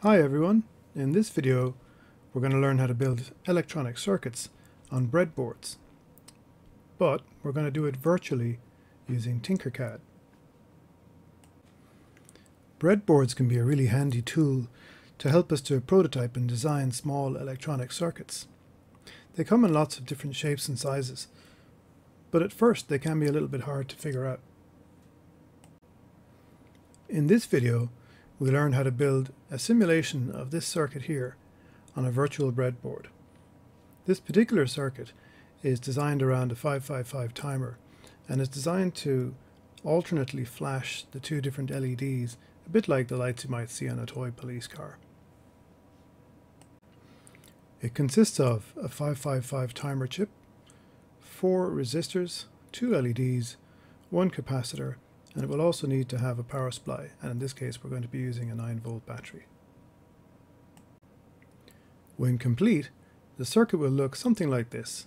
Hi everyone, in this video we're going to learn how to build electronic circuits on breadboards, but we're going to do it virtually using TinkerCAD. Breadboards can be a really handy tool to help us to prototype and design small electronic circuits. They come in lots of different shapes and sizes, but at first they can be a little bit hard to figure out. In this video we learn how to build a simulation of this circuit here on a virtual breadboard. This particular circuit is designed around a 555 timer and is designed to alternately flash the two different LEDs, a bit like the lights you might see on a toy police car. It consists of a 555 timer chip, 4 resistors, 2 LEDs, 1 capacitor, and it will also need to have a power supply, and in this case we're going to be using a 9-volt battery. When complete, the circuit will look something like this,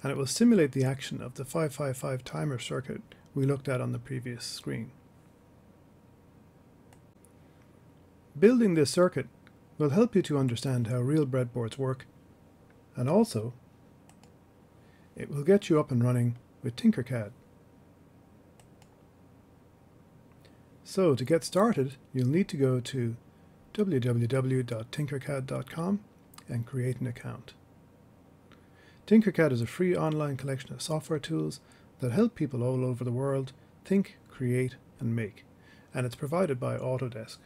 and it will simulate the action of the 555 timer circuit we looked at on the previous screen. Building this circuit will help you to understand how real breadboards work, and also it will get you up and running with TinkerCAD. So to get started, you'll need to go to www.tinkercad.com and create an account. TinkerCAD is a free online collection of software tools that help people all over the world think, create, and make, and it's provided by Autodesk.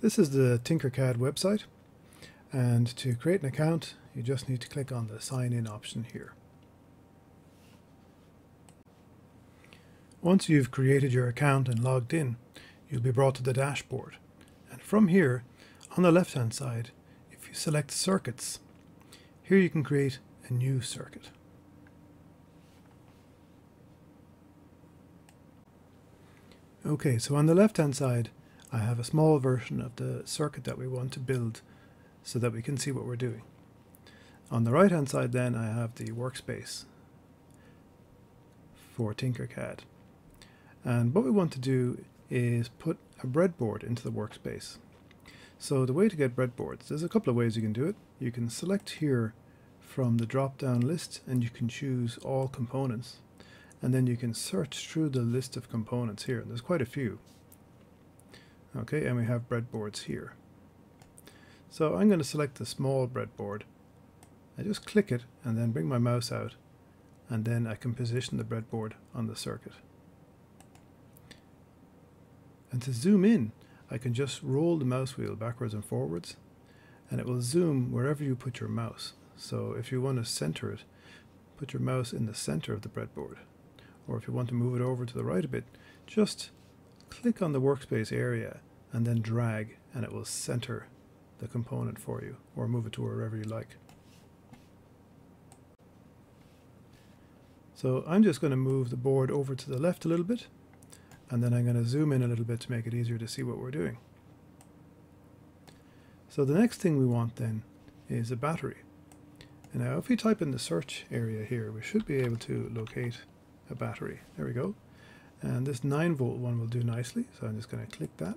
This is the TinkerCAD website, and to create an account, you just need to click on the Sign In option here. Once you've created your account and logged in, you'll be brought to the dashboard. And from here, on the left-hand side, if you select Circuits, here you can create a new circuit. Okay, so on the left-hand side, I have a small version of the circuit that we want to build so that we can see what we're doing. On the right-hand side then, I have the workspace for TinkerCAD. And what we want to do is put a breadboard into the workspace. So the way to get breadboards, there's a couple of ways you can do it. You can select here from the drop-down list and you can choose all components. And then you can search through the list of components here. There's quite a few. Okay, and we have breadboards here. So I'm going to select the small breadboard. I just click it and then bring my mouse out, and then I can position the breadboard on the circuit. And to zoom in, I can just roll the mouse wheel backwards and forwards, and it will zoom wherever you put your mouse. So if you want to center it, put your mouse in the center of the breadboard. Or if you want to move it over to the right a bit, just click on the workspace area and then drag, and it will center the component for you, or move it to wherever you like. So I'm just going to move the board over to the left a little bit, and then I'm going to zoom in a little bit to make it easier to see what we're doing. So the next thing we want then is a battery. And now if we type in the search area here, we should be able to locate a battery. There we go. And this 9-volt one will do nicely, so I'm just going to click that,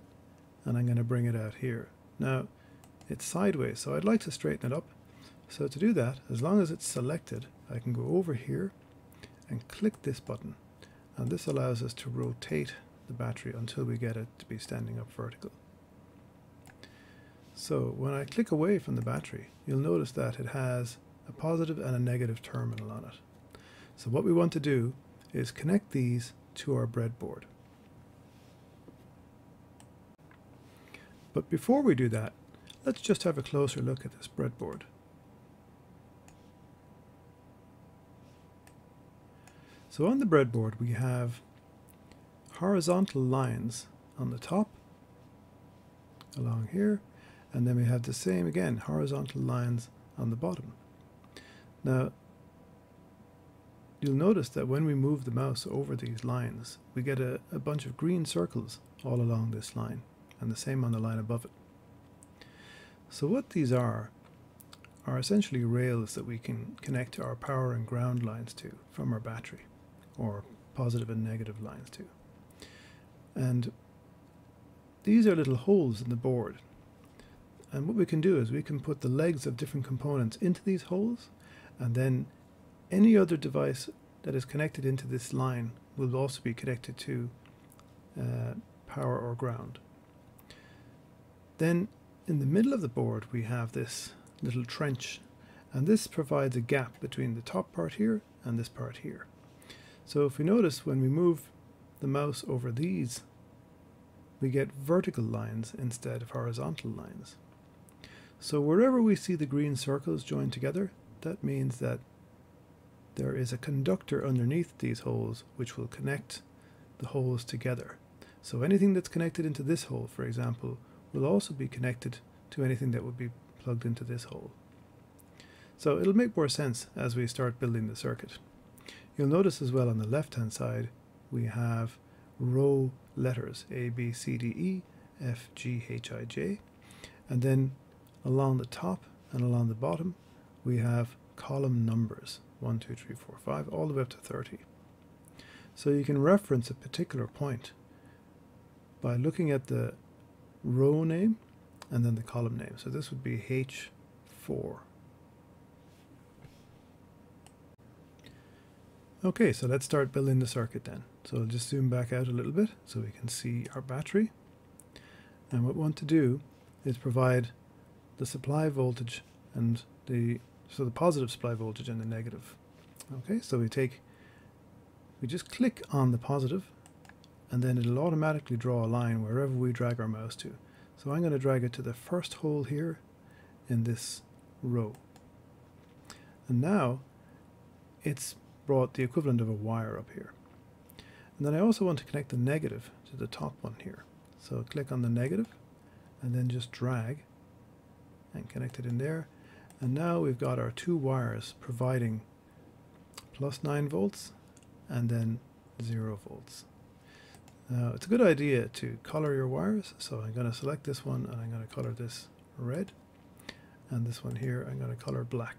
and I'm going to bring it out here. Now it's sideways, so I'd like to straighten it up. So to do that, as long as it's selected, I can go over here and click this button, and this allows us to rotate the battery until we get it to be standing up vertical. So when I click away from the battery, you'll notice that it has a positive and a negative terminal on it. So what we want to do is connect these to our breadboard. But before we do that, let's just have a closer look at this breadboard. So on the breadboard we have horizontal lines on the top along here, and then we have the same again horizontal lines on the bottom. Now you'll notice that when we move the mouse over these lines, we get a bunch of green circles all along this line, and the same on the line above it. So what these are essentially rails that we can connect our power and ground lines to from our battery, or positive and negative lines to. And these are little holes in the board. And what we can do is we can put the legs of different components into these holes, and then any other device that is connected into this line will also be connected to power or ground. Then in the middle of the board we have this little trench, and this provides a gap between the top part here and this part here. So if we notice, when we move the mouse over these, we get vertical lines instead of horizontal lines. So wherever we see the green circles joined together, that means that there is a conductor underneath these holes which will connect the holes together. So anything that's connected into this hole, for example, will also be connected to anything that would be plugged into this hole. So it'll make more sense as we start building the circuit. You'll notice as well on the left hand side we have row letters A, B, C, D, E, F, G, H, I, J, and then along the top and along the bottom we have column numbers 1, 2, 3, 4, 5 all the way up to 30. So you can reference a particular point by looking at the row name and then the column name. So this would be H4. Okay, so let's start building the circuit then. So I'll just zoom back out a little bit so we can see our battery. And what we want to do is provide the supply voltage and the positive supply voltage and the negative. Okay, so we just click on the positive, and then it'll automatically draw a line wherever we drag our mouse to. So I'm going to drag it to the first hole here in this row. And now it's brought the equivalent of a wire up here. And then I also want to connect the negative to the top one here. So click on the negative and then just drag and connect it in there. And now we've got our two wires providing plus 9 volts and then 0 volts. Now it's a good idea to color your wires, so I'm going to select this one and I'm going to color this red, and this one here I'm going to color black.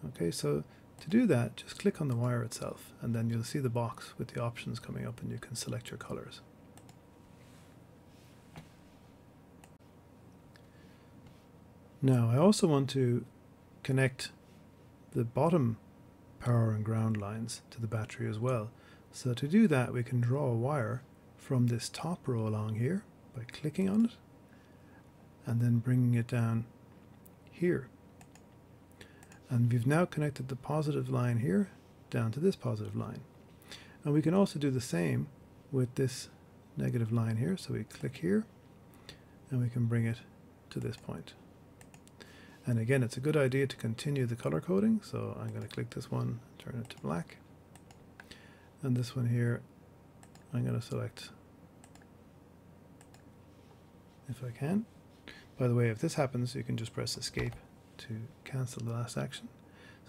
Okay, so to do that, just click on the wire itself and then you'll see the box with the options coming up and you can select your colors. Now I also want to connect the bottom power and ground lines to the battery as well. So to do that we can draw a wire from this top row along here by clicking on it and then bringing it down here. And we've now connected the positive line here down to this positive line. And we can also do the same with this negative line here. So we click here and we can bring it to this point. And again, it's a good idea to continue the color coding. So I'm going to click this one, turn it to black. And this one here, I'm going to select if I can. By the way, if this happens, you can just press escape to cancel the last action.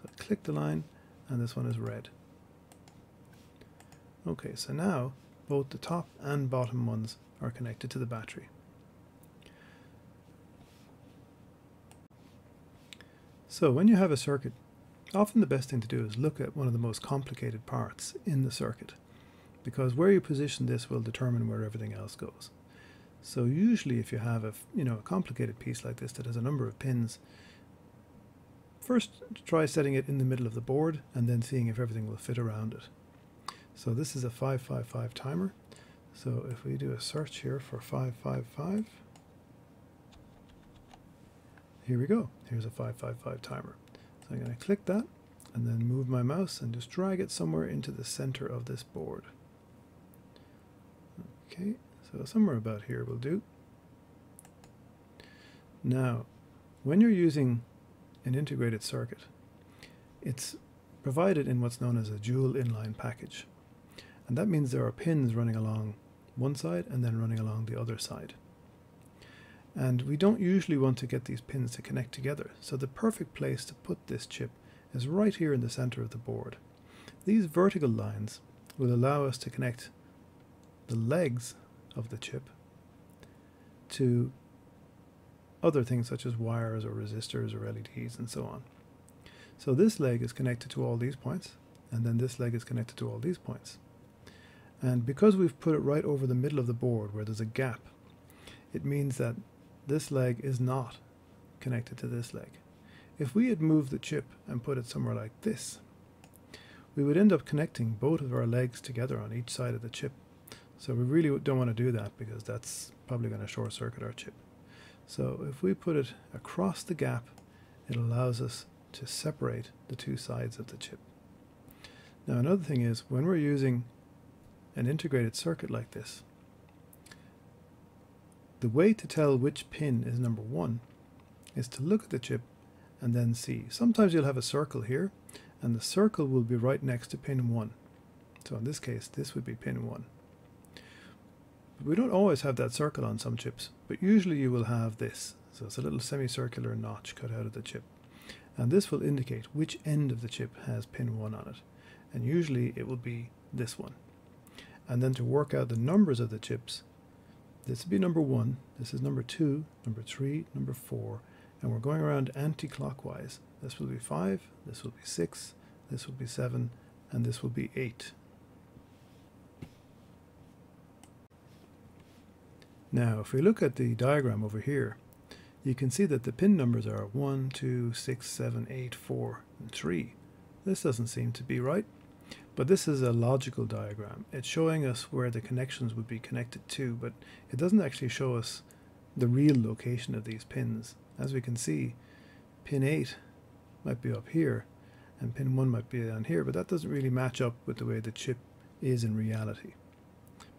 So click the line and this one is red. Okay, so now both the top and bottom ones are connected to the battery. So when you have a circuit, often the best thing to do is look at one of the most complicated parts in the circuit, because where you position this will determine where everything else goes. So usually if you have a complicated piece like this that has a number of pins, first try setting it in the middle of the board and then seeing if everything will fit around it. So this is a 555 timer. So if we do a search here for 555, here we go. Here's a 555 timer. So I'm going to click that and then move my mouse and just drag it somewhere into the center of this board. Okay, so somewhere about here will do. Now, when you're using an integrated circuit, it's provided in what's known as a dual inline package. And that means there are pins running along one side and then running along the other side. And we don't usually want to get these pins to connect together, so the perfect place to put this chip is right here in the center of the board. These vertical lines will allow us to connect the legs of the chip to other things such as wires or resistors or LEDs and so on. So this leg is connected to all these points, and then this leg is connected to all these points. And because we've put it right over the middle of the board where there's a gap, it means that this leg is not connected to this leg. If we had moved the chip and put it somewhere like this, we would end up connecting both of our legs together on each side of the chip. So we really don't want to do that because that's probably going to short circuit our chip. So if we put it across the gap, it allows us to separate the two sides of the chip. Now another thing is, when we're using an integrated circuit like this, the way to tell which pin is number 1 is to look at the chip and then see. Sometimes you'll have a circle here, and the circle will be right next to pin 1. So in this case, this would be pin 1. But we don't always have that circle on some chips, but usually you will have this. So it's a little semicircular notch cut out of the chip. And this will indicate which end of the chip has pin 1 on it. And usually it will be this one. And then to work out the numbers of the chips, this would be number 1, this is number 2, number 3, number 4, and we're going around anti-clockwise. This will be 5, this will be 6, this will be 7, and this will be 8. Now, if we look at the diagram over here, you can see that the pin numbers are 1, 2, 6, 7, 8, 4, and 3. This doesn't seem to be right, but this is a logical diagram. It's showing us where the connections would be connected to, but it doesn't actually show us the real location of these pins. As we can see, pin 8 might be up here, and pin 1 might be down here, but that doesn't really match up with the way the chip is in reality.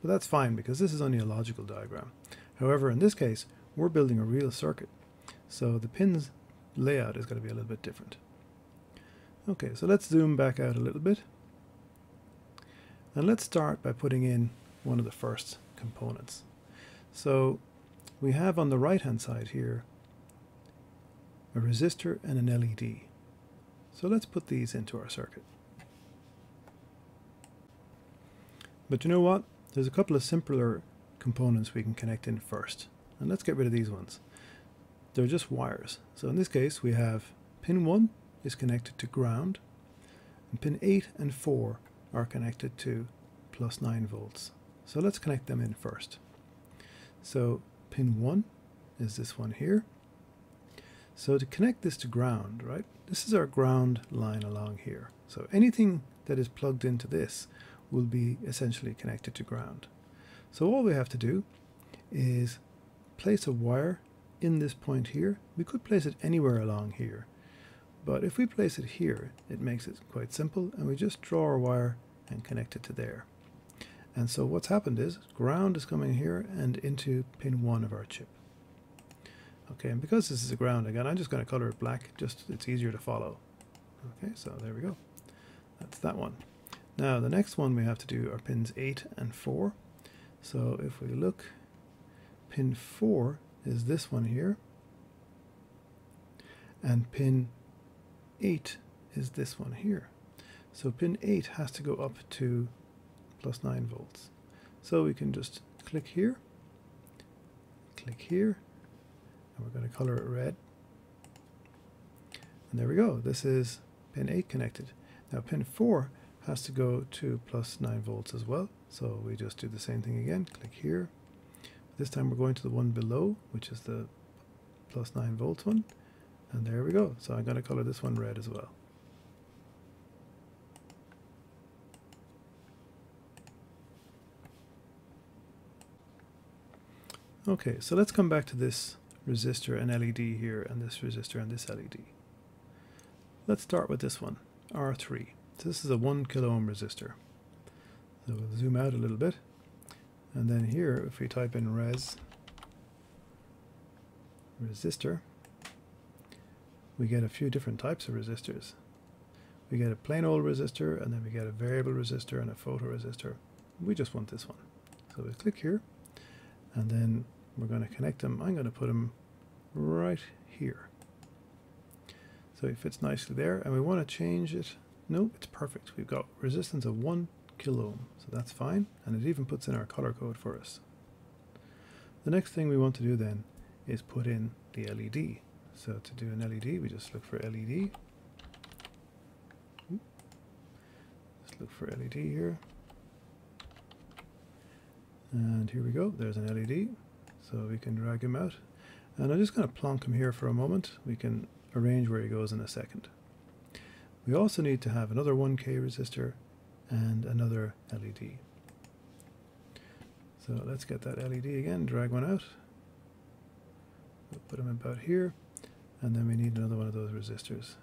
But that's fine because this is only a logical diagram. However, in this case, we're building a real circuit, so the pins layout is going to be a little bit different. Okay, so let's zoom back out a little bit. And let's start by putting in one of the first components. So we have on the right hand side here a resistor and an LED. So let's put these into our circuit. But you know what? There's a couple of simpler components we can connect in first. And let's get rid of these ones. They're just wires. So in this case we have pin 1 is connected to ground, and pin 8 and 4 are connected to plus 9 volts. So let's connect them in first. So pin 1 is this one here. So to connect this to ground, right, this is our ground line along here. So anything that is plugged into this will be essentially connected to ground. So all we have to do is place a wire in this point here. We could place it anywhere along here, but if we place it here, it makes it quite simple, and we just draw our wire and connect it to there. And so what's happened is ground is coming here and into pin 1 of our chip. Okay, and because this is a ground, again, I'm just going to color it black, just it's easier to follow. Okay, so there we go. That's that one. Now the next one we have to do are pins 8 and 4. So if we look, pin 4 is this one here, and pin 8 is this one here. So pin 8 has to go up to plus 9 volts. So we can just click here, and we're going to color it red. And there we go. This is pin 8 connected. Now pin 4 has to go to plus 9 volts as well. So we just do the same thing again. Click here. This time we're going to the one below, which is the plus 9 volts one. And there we go. So I'm going to color this one red as well. Okay, so let's come back to this resistor and LED here, and this resistor and this LED. Let's start with this one, R3. So this is a 1 kilo ohm resistor. So we'll zoom out a little bit, and then here if we type in resistor, we get a few different types of resistors. We get a plain old resistor, and then we get a variable resistor and a photoresistor. We just want this one. So we click here, and then we're going to connect them. I'm going to put them right here. So it fits nicely there, and we want to change it. No, it's perfect. We've got resistance of 1 kilo ohm, so that's fine, and it even puts in our color code for us. The next thing we want to do then is put in the LED. So to do an LED, we just look for LED. Just look for LED here. And here we go, there's an LED, so we can drag him out. And I'm just going to plonk him here for a moment. We can arrange where he goes in a second. We also need to have another 1K resistor and another LED. So let's get that LED again, drag one out. We'll put him about here, and then we need another one of those resistors.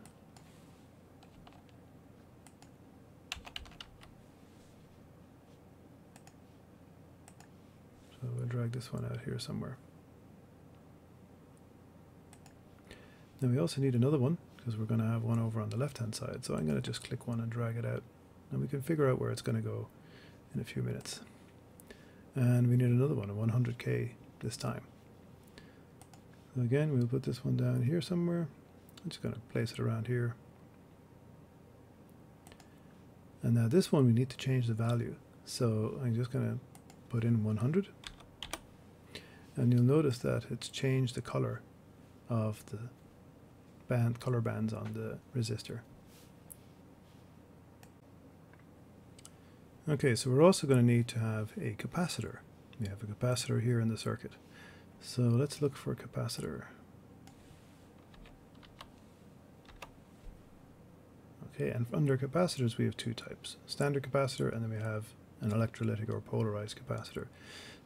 So we'll drag this one out here somewhere. Then we also need another one, because we're going to have one over on the left hand side. So I'm going to just click one and drag it out, and we can figure out where it's going to go in a few minutes. And we need another one, a 100K this time. So again, we'll put this one down here somewhere. I'm just going to place it around here. And now this one we need to change the value. So I'm just going to put in 100. And you'll notice that it's changed the color of the color bands on the resistor. Okay, so we're also going to need to have a capacitor. We have a capacitor here in the circuit. So let's look for a capacitor. Okay, and under capacitors we have two types. Standard capacitor, and then we have an electrolytic or polarized capacitor.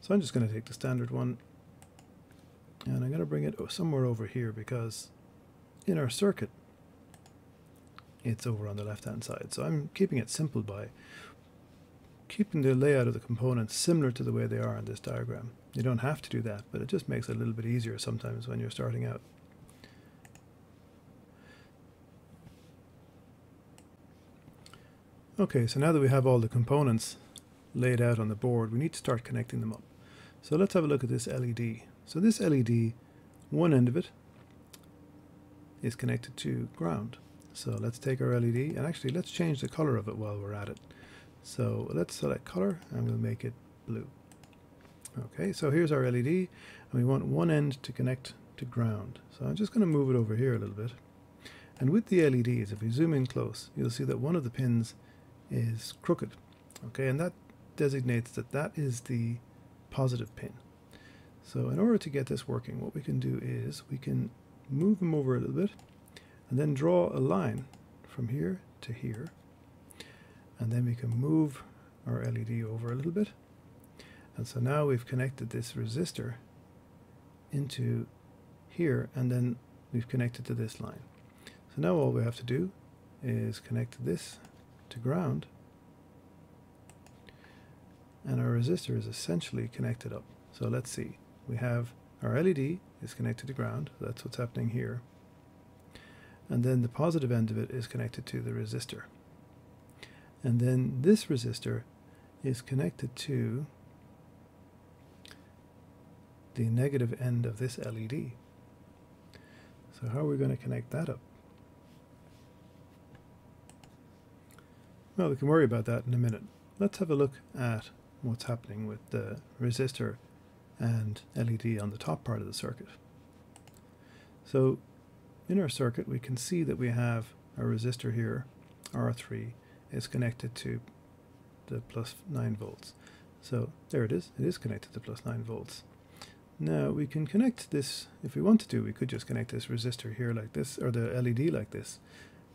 So I'm just going to take the standard one, and I'm going to bring it somewhere over here, because in our circuit it's over on the left hand side. So I'm keeping it simple by keeping the layout of the components similar to the way they are in this diagram. You don't have to do that, but it just makes it a little bit easier sometimes when you're starting out. Okay, so now that we have all the components laid out on the board, we need to start connecting them up. So let's have a look at this LED. So this LED, one end of it is connected to ground. So let's take our LED, and actually let's change the color of it while we're at it. So let's select color, and we'll make it blue. Okay, so here's our LED, and we want one end to connect to ground. So I'm just going to move it over here a little bit. And with the LEDs, if we zoom in close, you'll see that one of the pins is crooked. Okay, and that designates that that is the positive pin. So in order to get this working, what we can do is we can move them over a little bit, and then draw a line from here to here. And then we can move our LED over a little bit. And so now we've connected this resistor into here, and then we've connected to this line. So now all we have to do is connect this to ground, and our resistor is essentially connected up. So let's see. We have our LED is connected to ground. That's what's happening here. And then the positive end of it is connected to the resistor. And then this resistor is connected to the negative end of this LED. So how are we going to connect that up? Well, we can worry about that in a minute. Let's have a look at what's happening with the resistor and LED on the top part of the circuit. So in our circuit we can see that we have a resistor here, R3, is connected to the plus 9 volts. So there it is connected to plus 9 volts. Now we can connect this, if we wanted to, we could just connect this resistor here like this, or the LED like this,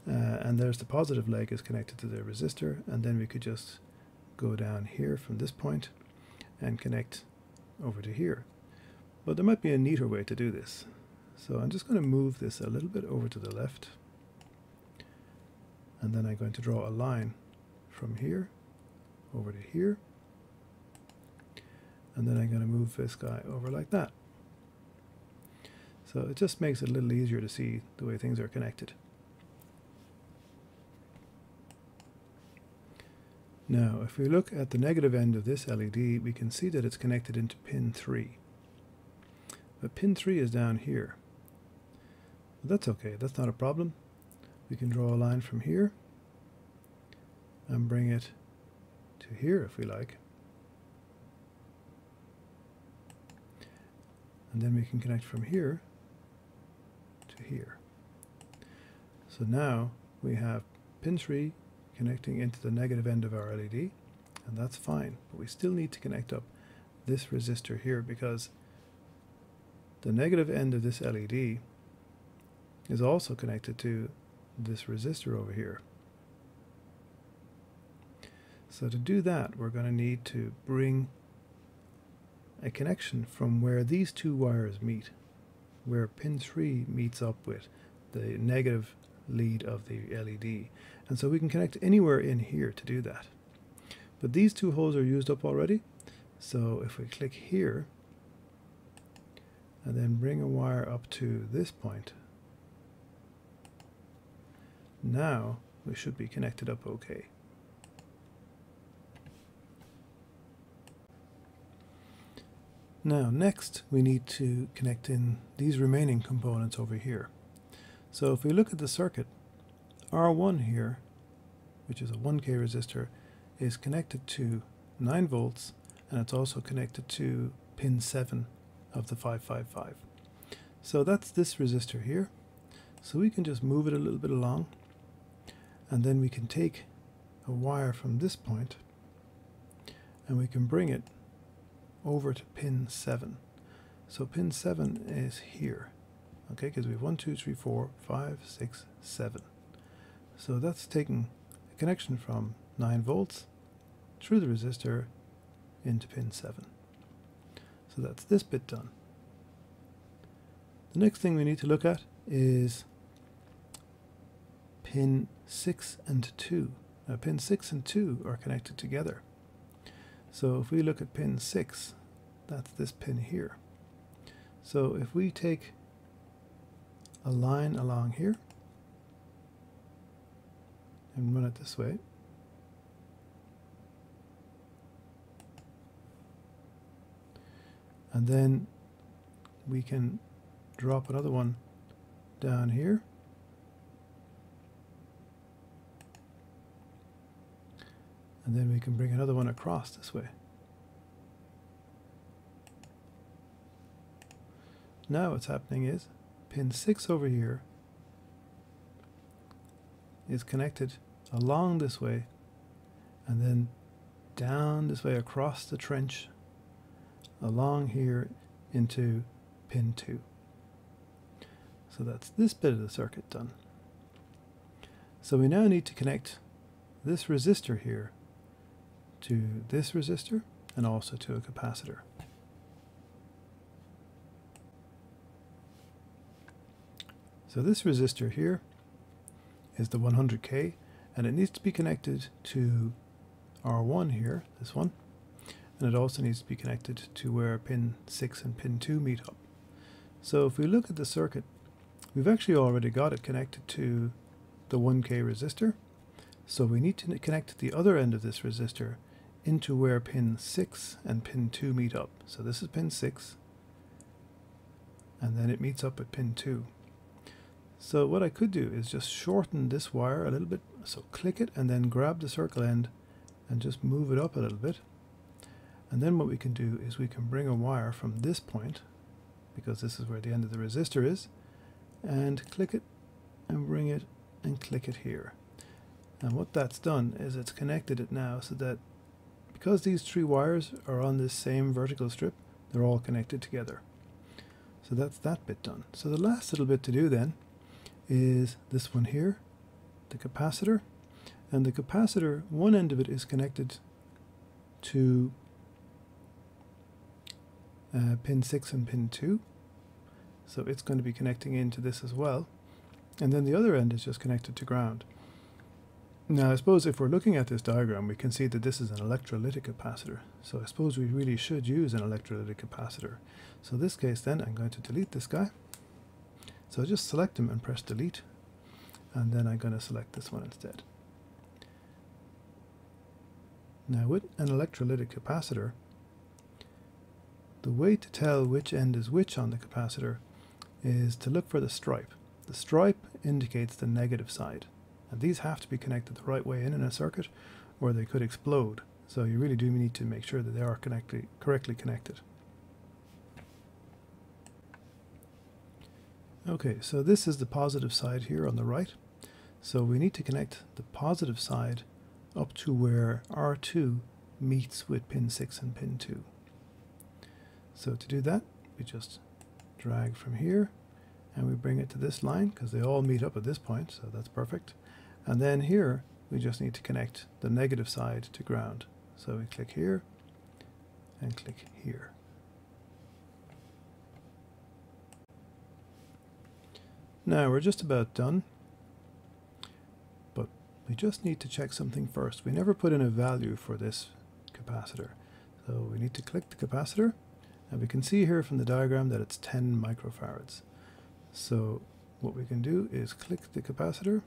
and there's the positive leg is connected to the resistor, and then we could just go down here from this point and connect over to here. But there might be a neater way to do this. So I'm just going to move this a little bit over to the left, and then I'm going to draw a line from here over to here, and then I'm going to move this guy over like that. So it just makes it a little easier to see the way things are connected. Now if we look at the negative end of this LED, we can see that it's connected into pin 3. But pin 3 is down here. But that's okay, that's not a problem. We can draw a line from here and bring it to here if we like. And then we can connect from here to here. So now we have pin 3 connecting into the negative end of our LED, and that's fine, but we still need to connect up this resistor here, because the negative end of this LED is also connected to this resistor over here. So to do that, we're going to need to bring a connection from where these two wires meet, where pin 3 meets up with the negative lead of the LED. And so we can connect anywhere in here to do that. But these two holes are used up already. So if we click here and then bring a wire up to this point, now we should be connected up okay. Now next we need to connect in these remaining components over here. So if we look at the circuit, R1 here, which is a 1K resistor, is connected to 9 volts, and it's also connected to pin 7 of the 555. So that's this resistor here. So we can just move it a little bit along, and then we can take a wire from this point and we can bring it over to pin 7. So pin 7 is here, okay, because we have 1, 2, 3, 4, 5, 6, 7. So that's taking a connection from 9 volts through the resistor into pin 7. So that's this bit done. The next thing we need to look at is pin 6 and 2. Now pin 6 and 2 are connected together. So if we look at pin 6, that's this pin here. So if we take a line along here and run it this way, and then we can drop another one down here, and then we can bring another one across this way. Now what's happening is pin 6 over here is connected along this way and then down this way across the trench along here into pin 2. So that's this bit of the circuit done. So we now need to connect this resistor here to this resistor and also to a capacitor. So this resistor here is the 100K, and it needs to be connected to R1 here, this one, and it also needs to be connected to where pin 6 and pin 2 meet up. So if we look at the circuit, we've actually already got it connected to the 1K resistor, so we need to connect the other end of this resistor into where pin 6 and pin 2 meet up. So this is pin 6, and then it meets up at pin 2. So what I could do is just shorten this wire a little bit, so click it and then grab the circle end and just move it up a little bit. And then what we can do is we can bring a wire from this point, because this is where the end of the resistor is, and click it and bring it and click it here. And what that's done is it's connected it now so that because these 3 wires are on this same vertical strip, they're all connected together. So that's that bit done. So the last little bit to do then is this one here, the capacitor. And the capacitor, one end of it is connected to pin 6 and pin 2. So it's going to be connecting into this as well. And then the other end is just connected to ground. Now I suppose if we're looking at this diagram, we can see that this is an electrolytic capacitor. So I suppose we really should use an electrolytic capacitor. So in this case then I'm going to delete this guy. So I just select him and press delete, and then I'm going to select this one instead. Now with an electrolytic capacitor, the way to tell which end is which on the capacitor is to look for the stripe. The stripe indicates the negative side, and these have to be connected the right way in a circuit or they could explode. So you really do need to make sure that they are correctly connected. Okay, so this is the positive side here on the right. So we need to connect the positive side up to where R2 meets with pin 6 and pin 2. So to do that, we just drag from here and we bring it to this line because they all meet up at this point, so that's perfect. And then here we just need to connect the negative side to ground. So we click here and click here. Now we're just about done, but we just need to check something first. We never put in a value for this capacitor. So we need to click the capacitor, and we can see here from the diagram that it's 10 microfarads. So what we can do is click the capacitor.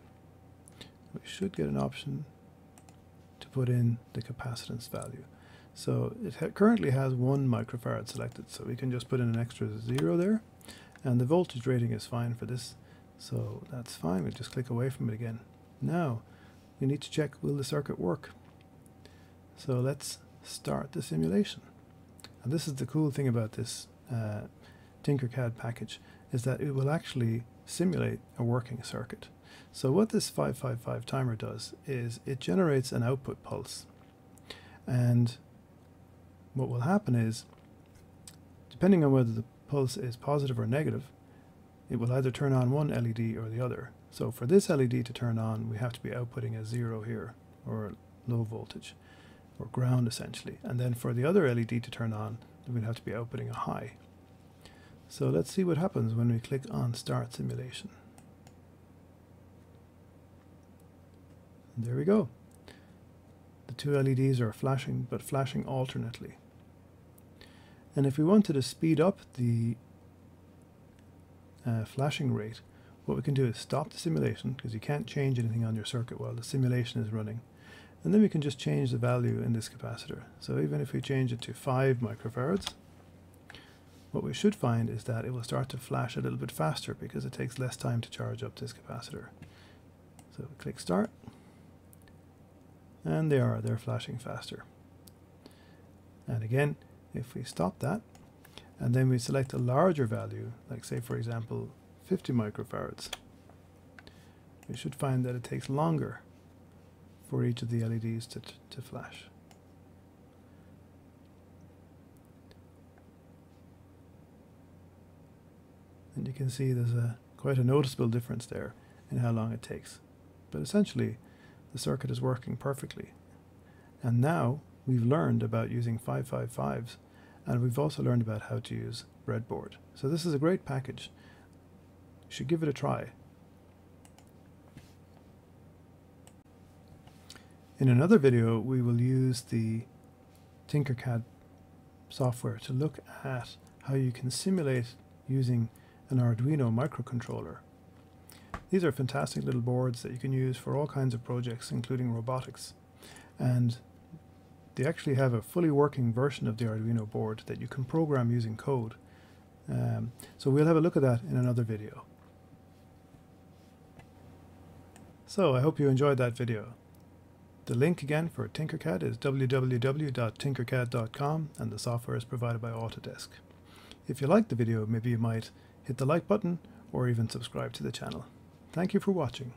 We should get an option to put in the capacitance value. So it currently has 1 microfarad selected, so we can just put in an extra 0 there, and the voltage rating is fine for this, so that's fine. We'll just click away from it again. Now we need to check, will the circuit work? So let's start the simulation. And this is the cool thing about this TinkerCAD package, is that it will actually simulate a working circuit. So what this 555 timer does is it generates an output pulse, and what will happen is, depending on whether the pulse is positive or negative, it will either turn on one LED or the other. So for this LED to turn on, we have to be outputting a 0 here, or low voltage, or ground essentially. And then for the other LED to turn on, we'd have to be outputting a high. So let's see what happens when we click on Start Simulation. And there we go. The two LEDs are flashing, but flashing alternately. And if we wanted to speed up the flashing rate, what we can do is stop the simulation, because you can't change anything on your circuit while the simulation is running. And then we can just change the value in this capacitor. So even if we change it to 5 microfarads, what we should find is that it will start to flash a little bit faster because it takes less time to charge up this capacitor. So we click Start, and they're flashing faster. And again, if we stop that, and then we select a larger value, like say for example 50 microfarads, we should find that it takes longer for each of the LEDs to flash. And you can see there's quite a noticeable difference there in how long it takes. But essentially, the circuit is working perfectly. And now we've learned about using 555s, and we've also learned about how to use breadboard. So this is a great package. You should give it a try. In another video, we will use the TinkerCAD software to look at how you can simulate using an Arduino microcontroller. These are fantastic little boards that you can use for all kinds of projects, including robotics. And they actually have a fully working version of the Arduino board that you can program using code. So we'll have a look at that in another video. So I hope you enjoyed that video. The link again for TinkerCAD is www.tinkercad.com, and the software is provided by Autodesk. If you liked the video, maybe you might hit the like button or even subscribe to the channel. Thank you for watching.